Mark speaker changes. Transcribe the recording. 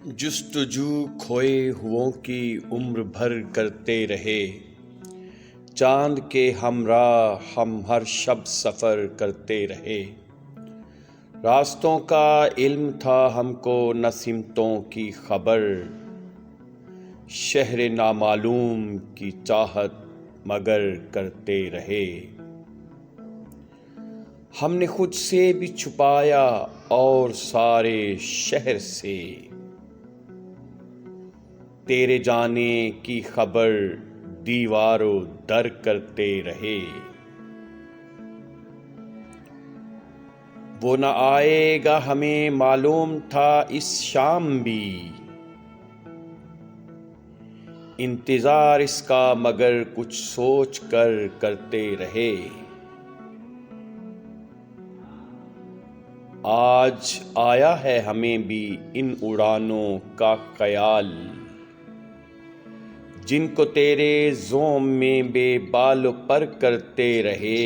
Speaker 1: जुस्तजू खोए हुओं की उम्र भर करते रहे। चांद के हमराह हम हर शब सफ़र करते रहे। रास्तों का इल्म था हमको न सिमतों की खबर, शहर नामालूम की चाहत मगर करते रहे। हमने खुद से भी छुपाया और सारे शहर से, तेरे जाने की खबर दीवारों दर करते रहे। वो न आएगा हमें मालूम था इस शाम भी, इंतजार इसका मगर कुछ सोच कर करते रहे। आज आया है हमें भी इन उड़ानों का ख्याल, जिनको तेरे ज़ोम में बेबाल पर करते रहे।